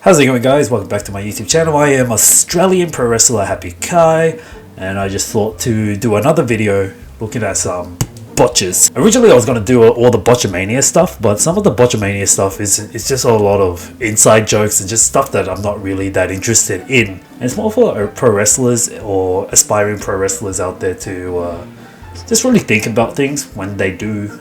How's it going, guys? Welcome back to my YouTube channel. I am Australian pro wrestler Happy Kai, and I just thought to do another video looking at some botches. Originally I was going to do all the Botchamania stuff, but some of the Botchamania stuff is just a lot of inside jokes and just stuff that I'm not really that interested in. And it's more for pro wrestlers or aspiring pro wrestlers out there to just really think about things when they do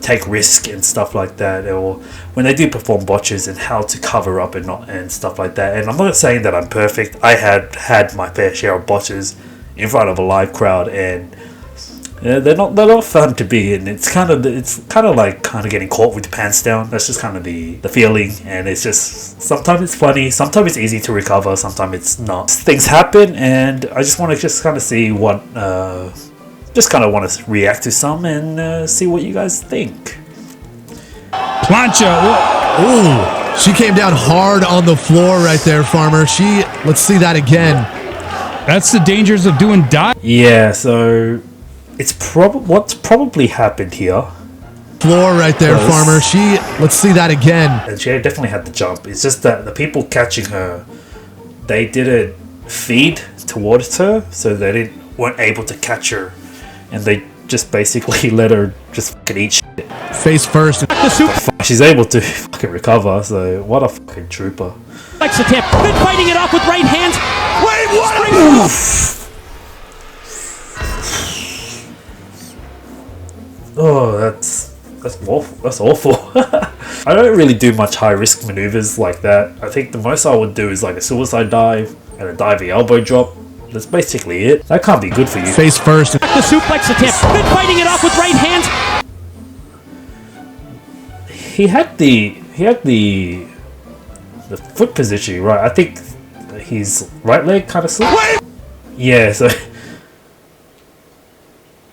take risk and stuff like that, or when they do perform botches and how to cover up and stuff like that. And I'm not saying that I'm perfect. I had my fair share of botches in front of a live crowd, and they're not fun to be in. It's kind of like getting caught with your pants down. That's just kind of the feeling, and it's just sometimes it's funny, sometimes it's easy to recover, sometimes it's not. Things happen, and I just want to see what. Just kind of want to react to some and see what you guys think. Plancha. Ooh, she came down hard on the floor right there, Farmer. Let's see that again. That's the dangers of doing dive. Yeah, so it's what's probably happened here. Floor right there, Farmer. Let's see that again. And she definitely had the jump. It's just that the people catching her, they didn't feed towards her, so they weren't able to catch her. And they just basically let her just fucking eat shit. Face first. She's able to fucking recover, so what a fucking trooper. Likes the tip. Good fighting it off with right hands. Wait, what? Oh, that's awful. That's awful. I don't really do much high risk maneuvers like that. I think the most I would do is like a suicide dive and a diving elbow drop. That's basically it. That can't be good for you. Face first. The suplex, the tip. Good fighting it off with right hands. He had the foot positioning right. I think his right leg kind of slipped. Yeah. So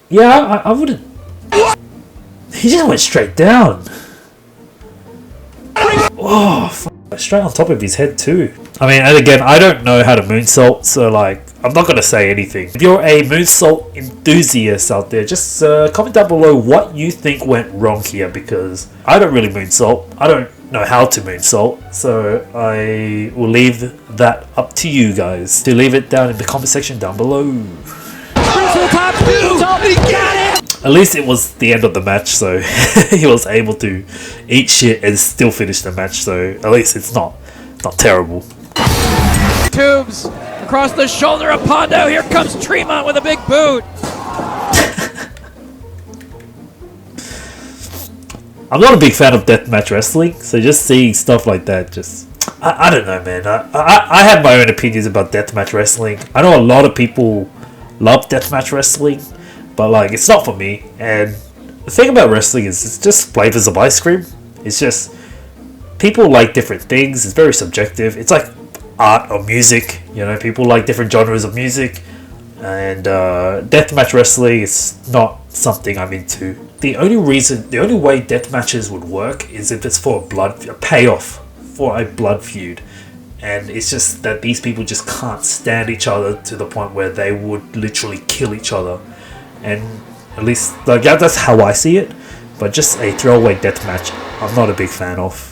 yeah, I wouldn't. He just went straight down. Oh, straight on top of his head too. I mean, and again, I don't know how to moonsault, so like, I'm not going to say anything. If you're a moonsault enthusiast out there, just comment down below what you think went wrong here, because I don't really moonsault. I don't know how to moonsault, so I will leave that up to you guys to leave it down in the comment section down below. At least it was the end of the match, so he was able to eat shit and still finish the match, so at least it's not terrible. Tubes across the shoulder of Pondo. Here comes Tremont with a big boot. I'm not a big fan of deathmatch wrestling, so just seeing stuff like that, just I don't know, man. I have my own opinions about deathmatch wrestling. I know a lot of people love deathmatch wrestling, but like, it's not for me. And the thing about wrestling is it's just flavors of ice cream. It's just people like different things. It's very subjective. It's like art or music, you know. People like different genres of music, and deathmatch wrestling is not something I'm into. The only way deathmatches would work is if it's for a payoff for a blood feud, and it's just that these people just can't stand each other to the point where they would literally kill each other. And at least like that's how I see it. But just a throwaway deathmatch, I'm not a big fan of.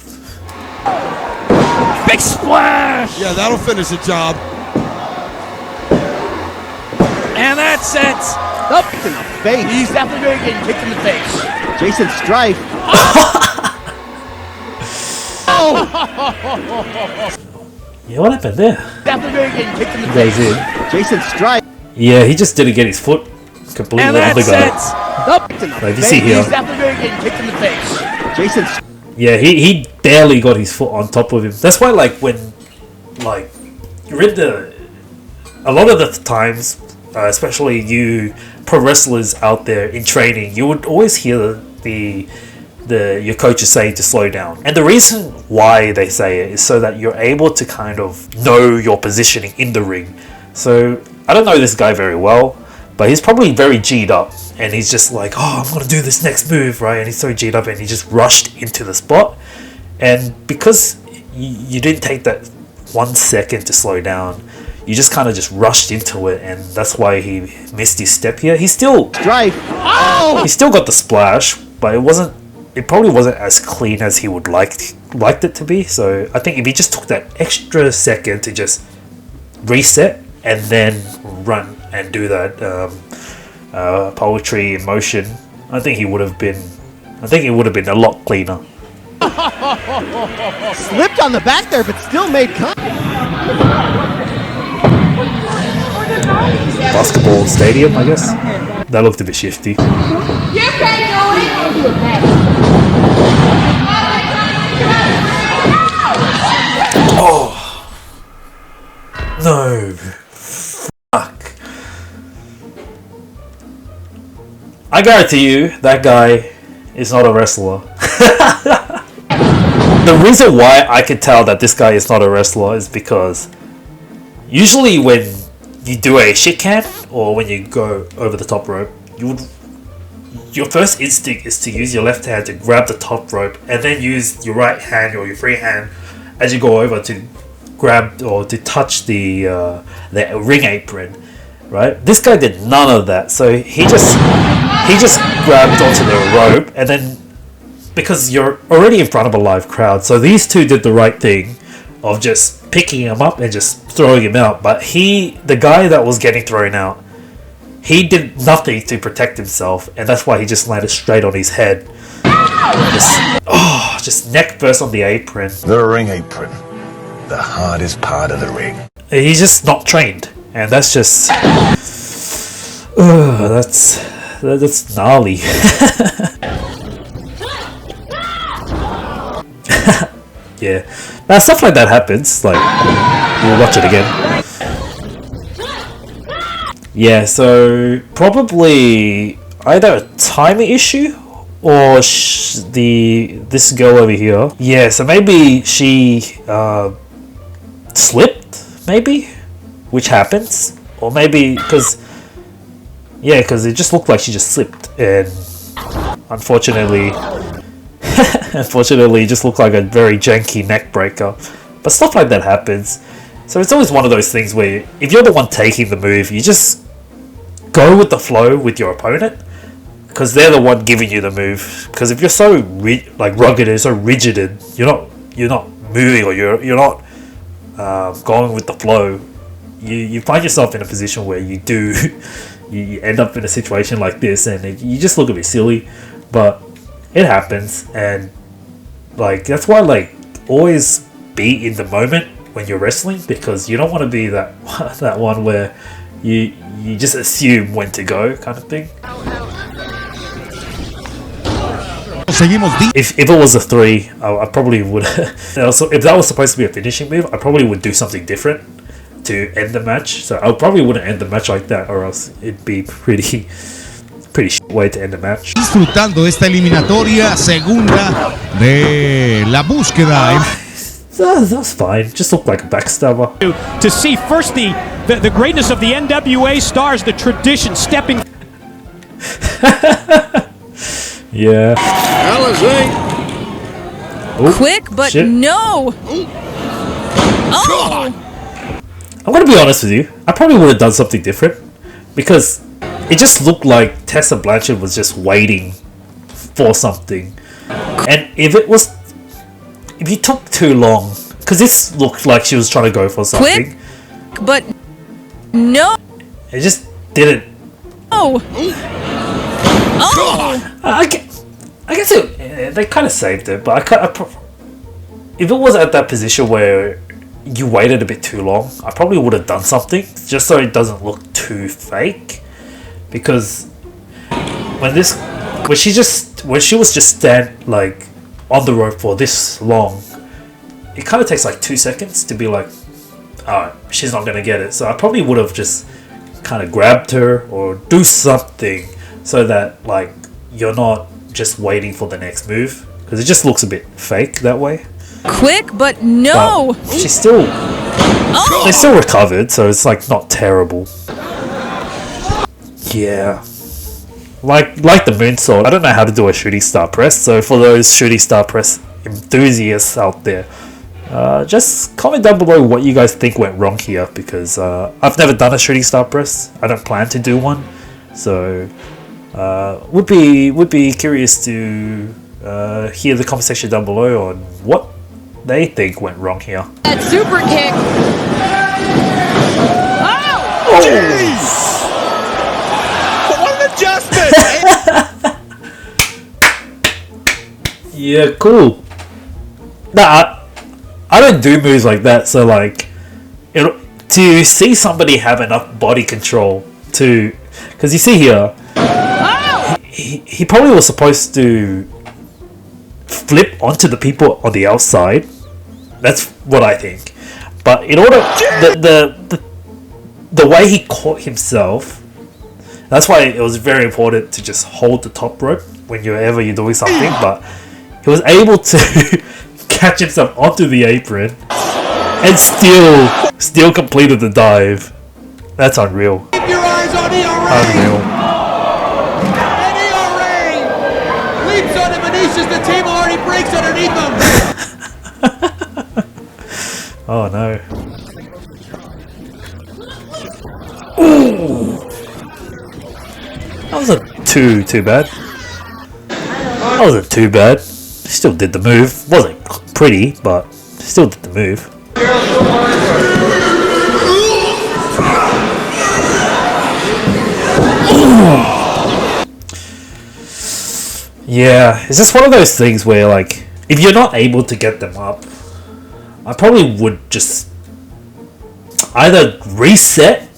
Big splash! Yeah, that'll finish the job. And that sets up in the face. He's definitely going to get kicked in the face. Jason Strife. Oh! Yeah, what happened there? Definitely going to get kicked in the Goes face. in. Jason Strife. Yeah, he just didn't get his foot completely And on the that guy. sets up in the Like, you face. see here. He's definitely going to get kicked in the face. Jason. Yeah, he barely got his foot on top of him. That's why, like, when, like, you're in a lot of the times, especially you pro wrestlers out there in training, you would always hear your coaches say to slow down. And the reason why they say it is so that you're able to kind of know your positioning in the ring. So, I don't know this guy very well, but he's probably very G'd up, and he's just like, oh, I'm going to do this next move, right? And he's so G'd up, and he just rushed into the spot. And because you didn't take that 1 second to slow down, you just kind of just rushed into it, and that's why he missed his step here. He still got the splash, but it wasn't it probably wasn't as clean as he would liked it to be. So I think if he just took that extra second to just reset and then run and do that poetry in motion, I think it would have been a lot cleaner. Slipped on the back there, but still made Basketball stadium, I guess. That looked a bit shifty. Oh no! Fuck! I guarantee you that guy is not a wrestler. The reason why I can tell that this guy is not a wrestler is because usually when you do a shit can or when you go over the top rope, your first instinct is to use your left hand to grab the top rope and then use your right hand or your free hand as you go over to grab or to touch the ring apron, right? This guy did none of that, so he just grabbed onto the rope, and then because you're already in front of a live crowd, so these two did the right thing of just picking him up and just throwing him out. But the guy that was getting thrown out, he did nothing to protect himself, and that's why he just landed straight on his head. Just neck first on the apron. The ring apron, the hardest part of the ring. He's just not trained, and that's just that's gnarly. Yeah, now stuff like that happens. Like, we'll watch it again. Yeah, so probably either a timing issue or this girl over here. Yeah, so maybe she slipped, maybe, which happens, or maybe because it just looked like she just slipped, and unfortunately, it just looked like a very janky neck breaker. But stuff like that happens. So it's always one of those things where if you're the one taking the move, you just go with the flow with your opponent, because they're the one giving you the move. Because if you're so rugged and so rigid, and you're not moving, or you're not going with the flow, you find yourself in a position where you end up in a situation like this, and you just look a bit silly. But it happens, and that's why always be in the moment when you're wrestling, because you don't want to be that one where you just assume when to go, kind of thing. If it was a 3, I probably would. Also, if that was supposed to be a finishing move, I probably would do something different to end the match. So I probably wouldn't end the match like that, or else it'd be pretty shit way to end the match. Disfrutando esta eliminatoria segunda de la búsqueda. That's fine. Just looked like a backstabber. To see first the greatness of the NWA stars, the tradition stepping. Yeah. Ooh, quick, but shit. no. Oh. I'm gonna be honest with you. I probably would have done something different, because it just looked like Tessa Blanchard was just waiting for something. And if you took too long, because this looked like she was trying to go for something. Quick, but no. It just didn't. Oh. Oh. I guess they kind of saved it, but if it was at that position where you waited a bit too long, I probably would have done something just so it doesn't look too fake. Because when she was just on the rope for this long, it kind of takes 2 seconds to be like, alright, she's not gonna get it. So I probably would have just kind of grabbed her or do something so that you're not just waiting for the next move, because it just looks a bit fake that way. Quick, but no. But they still recovered, so it's not terrible. Yeah, like the moonsault. I don't know how to do a shooting star press, so for those shooting star press enthusiasts out there, just comment down below what you guys think went wrong here, because I've never done a shooting star press. I don't plan to do one, so would be curious to hear the comment section down below on what they think went wrong here. That super kick. What an adjustment! Yeah, cool. Nah, I don't do moves like that, so like, to see somebody have enough body control to, because you see here, he probably was supposed to flip onto the people on the outside. That's what I think. But in order, the way he caught himself, that's why it was very important to just hold the top rope whenever you're doing something. But he was able to catch himself onto the apron and still completed the dive. That's unreal. Keep your eyes on Unreal. And ERA leaps on him and Isha's the table already breaks underneath him. Oh no. Ooh. That wasn't too bad. That wasn't too bad. Still did the move. Wasn't pretty, but still did the move. Yeah, it's just one of those things where, like, if you're not able to get them up, I probably would just either reset,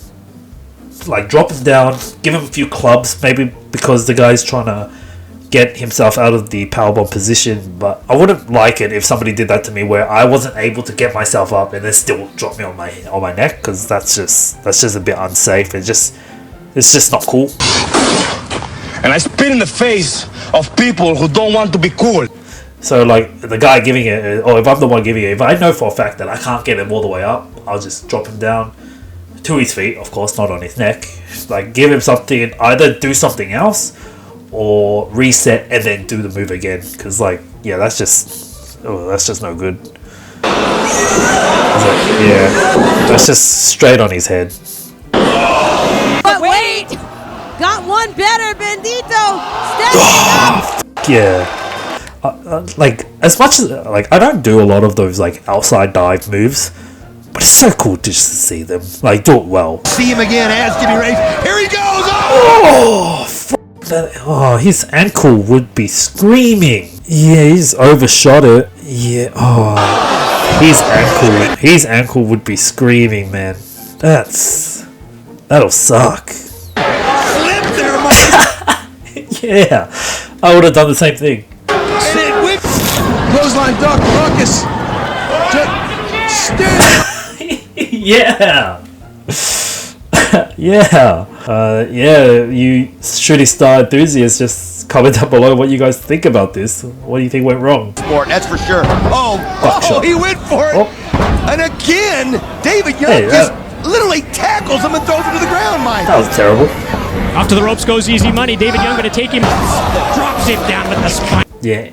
like drop him down, give him a few clubs, maybe because the guy's trying to get himself out of the powerbomb position. But I wouldn't like it if somebody did that to me where I wasn't able to get myself up and then still drop me on my neck, because that's just a bit unsafe. It's just not cool. And I spit in the face of people who don't want to be cool. So like the guy giving it, or if I'm the one giving it, if I know for a fact that I can't get him all the way up, I'll just drop him down to his feet, of course, not on his neck. Like give him something, either do something else or reset and then do the move again. Because like, yeah, that's just no good. Like, yeah, that's just straight on his head. But wait! Got one better, Bendito! Step up! Yeah. Like as much as like I don't do a lot of those like outside dive moves, but it's so cool just to see them like do it well. See him again, ass Jimmy Race. Here he goes! Oh, oh, his ankle would be screaming. Yeah, he's overshot it. Yeah. Oh, his ankle would be screaming, man. That'll suck. Slip there, Mike! Yeah, I would have done the same thing. Clothesline duck, ruckus. Yeah. Yeah, you shooting star enthusiasts, just comment down below what you guys think about this. What do you think went wrong? Sport, that's for sure. He went for it. Oh. And again, David Young Hey, just literally tackles him and throws him to the ground, Mike. That was terrible. Off to the ropes goes Easy Money. David Young going to take him. Drops him down with the spine. Yeah,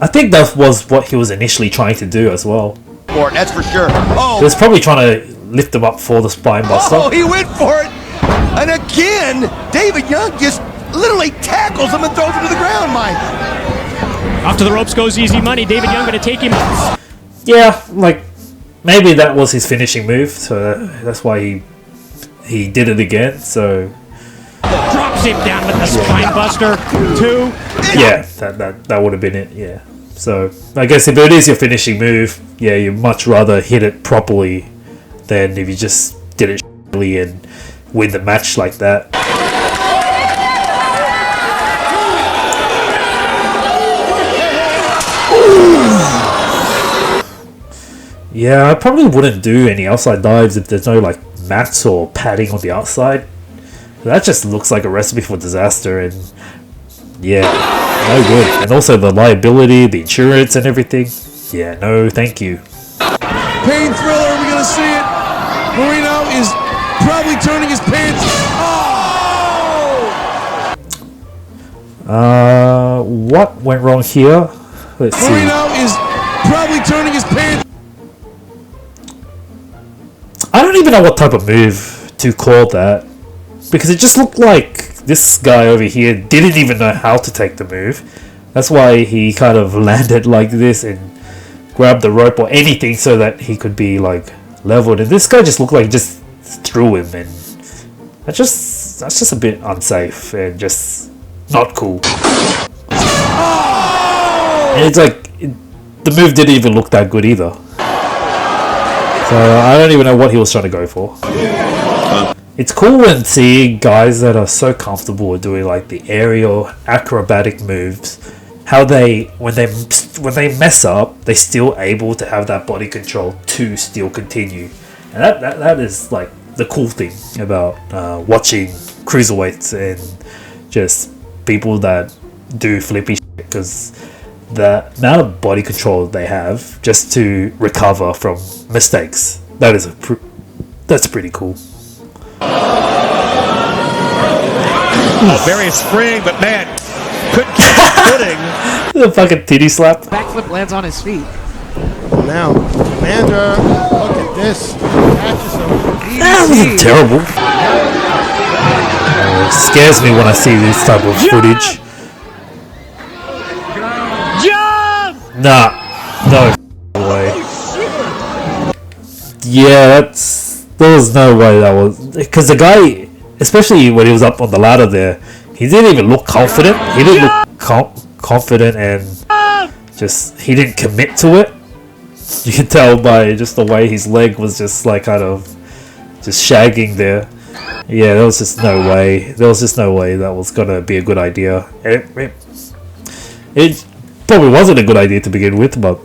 I think that was what he was initially trying to do as well. Sport, that's for sure. He was probably trying to lift him up for the spine buster. He went for it. And again, David Young just literally tackles him and throws him to the ground, Mike. Off to the ropes goes Easy Money. David Young going to take him. Yeah, like maybe that was his finishing move, so that's why he did it again. So Drops him down with the spine buster. 2. yeah, that would have been it. Yeah. So I guess if it is your finishing move, yeah, you'd much rather hit it properly than if you just did it shitly and win the match like that. Yeah, I probably wouldn't do any outside dives if there's no like mats or padding on the outside. That just looks like a recipe for disaster, and yeah, no good. And also the liability, the insurance and everything. Yeah, no thank you. Pain thriller, are we going to see it? Marino is probably turning his pants. Oh! What went wrong here? Let's see. Marino is probably turning his pants. I don't even know what type of move to call that, because it just looked like this guy over here didn't even know how to take the move, That's why he kind of landed like this and grabbed the rope or anything so that he could be like leveled. And this guy just looked like he just threw him, and that's just a bit unsafe and just not cool. And it's like the move didn't even look that good either. So I don't even know what he was trying to go for. It's cool when seeing guys that are so comfortable with doing like the aerial acrobatic moves, how they when they mess up, they're still able to have that body control to still continue. And that is like the cool thing about watching cruiserweights and just people that do flippy shit, because the amount of body control they have just to recover from mistakes, that's pretty cool. Very spring, but man, couldn't keep footing. The fucking titty slap. Backflip lands on his feet. Now, Amanda, look at this. Catches him. That wasn't terrible. It scares me when I see this type of footage. Nah, no way. Yeah, there was no way that was, because the guy, especially when he was up on the ladder there, he didn't even look confident. He didn't look confident, and just he didn't commit to it. You can tell by just the way his leg was just like kind of just shagging there. Yeah, there was just no way. There was just no way that was gonna be a good idea. It probably wasn't a good idea to begin with, but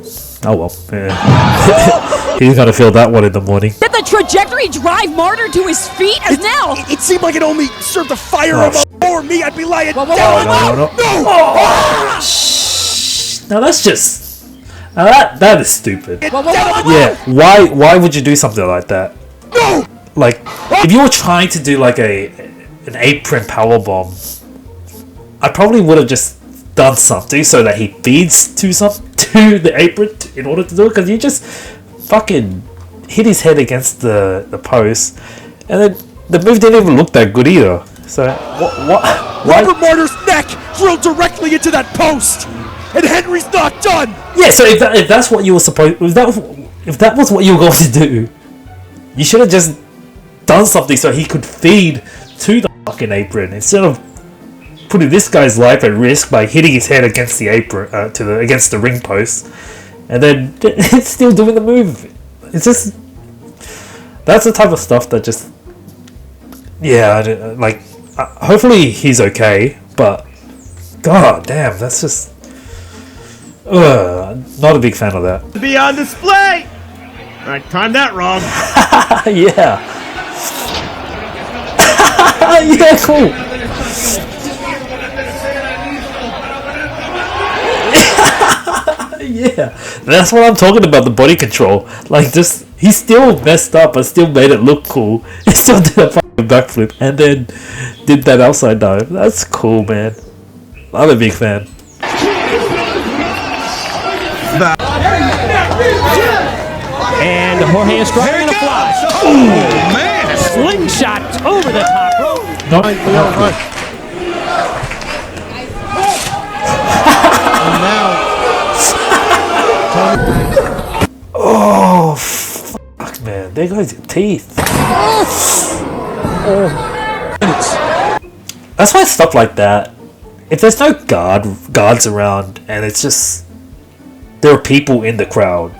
oh well. Yeah. He's gonna feel that one in the morning. Did the trajectory drive Martyr to his feet as now? It seemed like it only served to fire him up more. Me, I'd be lying down. No. Now that's just. Now that is stupid. Yeah, why would you do something like that? No! Like, if you were trying to do like an apron powerbomb, I probably would have just done something so that he feeds to the apron in order to do it, because you just fucking hit his head against the post, and then the move didn't even look that good either. So what? Robert Martyr's neck drilled directly into that post, and Henry's not done. Yeah, so if that's what you were supposed, if that was what you were going to do, you should have just done something so he could feed to the fucking apron instead of putting this guy's life at risk by hitting his head against the apron against the ring post, and then it's still doing the move. It's just, that's the type of stuff that just, yeah, like hopefully he's okay, but god damn, that's just not a big fan of that. To be on display. I timed that wrong. Yeah. Yeah, cool. Yeah, that's what I'm talking about, the body control. Like, just, he still messed up but still made it look cool. He still did a fucking backflip and then did that outside dive. That's cool, man. I'm a big fan. And Jorge is driving a fly. Oh, man. Slingshot over the top rope. No. Oh, fuck, man. There goes your teeth. That's why stuff like that, if there's no guards around and it's just, there are people in the crowd,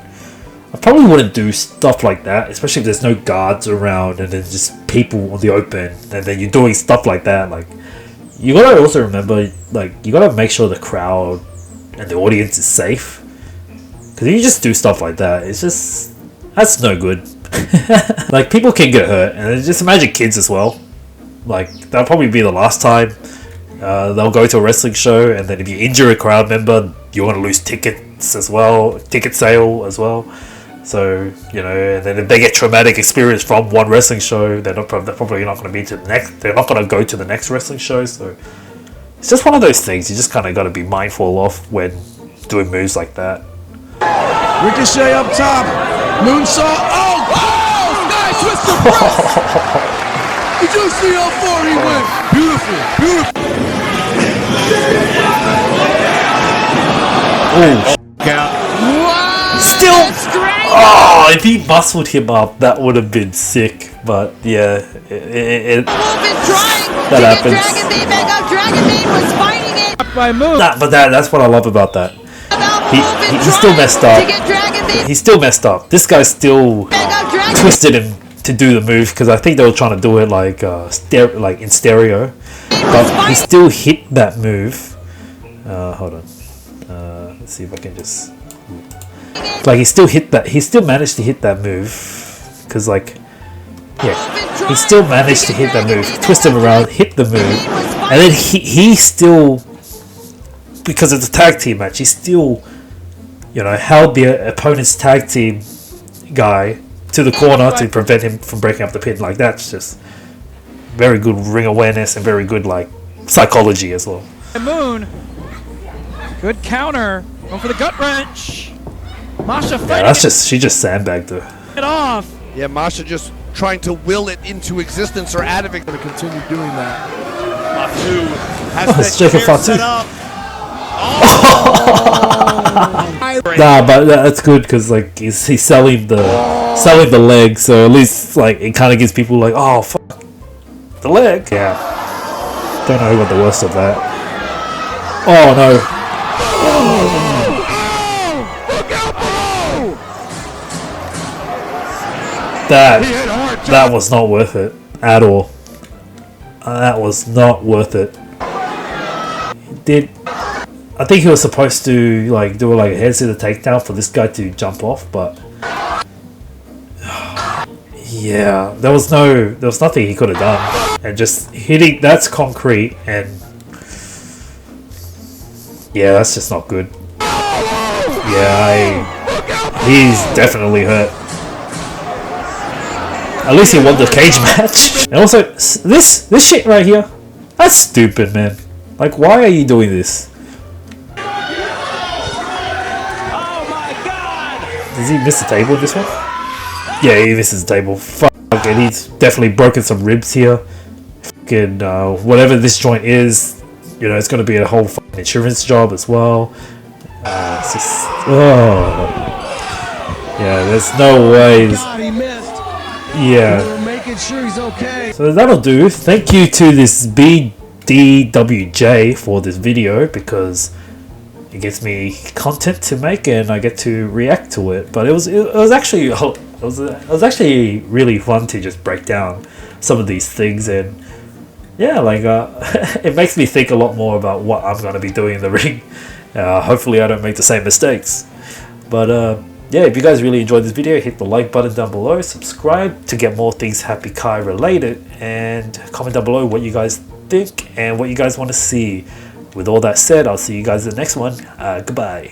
I probably wouldn't do stuff like that, especially if there's no guards around and there's just people on the open and then you're doing stuff like that. Like, you gotta also remember, like, you gotta make sure the crowd and the audience is safe. Because if you just do stuff like that, it's just, that's no good. Like, people can get hurt, and just imagine kids as well. Like, that'll probably be the last time they'll go to a wrestling show, and then if you injure a crowd member, you're going to lose tickets as well, ticket sale as well. So, you know, and then if they get traumatic experience from one wrestling show, they're probably not going to be to the next, they're not going to go to the next wrestling show. So it's just one of those things you just kind of got to be mindful of when doing moves like that. Ricochet up top. Moonsault. Oh! Nice twister press! Did you see how far he went? Beautiful. Oh, still. Oh, if he muscled him up, that would have been sick. But yeah, that happens. By Moon. But that's what I love about that. He still messed up. He still messed up. This guy still twisted him to do the move because I think they were trying to do it like in stereo, but he still hit that move. Hold on. Let's see if I can just. Like he still hit that. He still managed to hit that move because he still managed to hit that move. Twist him around, hit the move, and then he still. Because it's a tag team match, he still, held the opponent's tag team guy to the corner to prevent him from breaking up the pin. Like, that's just very good ring awareness and very good, psychology as well. Moon. Good counter. Going for the gut wrench. Masha fighting. Yeah, she just sandbagged her. It off. Yeah, Masha just trying to will it into existence or out of it. Going to continue doing that. Fatu has that chair set up. Nah, but that's good because he's selling the leg, so at least it kind of gives people oh fuck the leg. Yeah, don't know who got the worst of that. Oh no! That was not worth it at all. That was not worth it. I think he was supposed to do a head scissor takedown for this guy to jump off, but yeah, there was nothing he could have done, and just hitting that's concrete, and yeah, that's just not good. Yeah, he's definitely hurt. At least he won the cage match, and also this shit right here, that's stupid, man. Why are you doing this? Does he miss the table in this one? Yeah, he misses the table. Fuck, and he's definitely broken some ribs here. Fucking whatever this joint is, it's going to be a whole fucking insurance job as well. It's just, yeah, there's no way. God, he missed. Yeah. We're making sure he's okay. So that'll do. Thank you to this BDWJ for this video because it gives me content to make and I get to react to it. But it was actually really fun to just break down some of these things, and yeah, it makes me think a lot more about what I'm gonna be doing in the ring. Hopefully I don't make the same mistakes. But yeah, if you guys really enjoyed this video, hit the like button down below, subscribe to get more things Happy Kai related, and comment down below what you guys think and what you guys want to see. With all that said, I'll see you guys in the next one. Goodbye.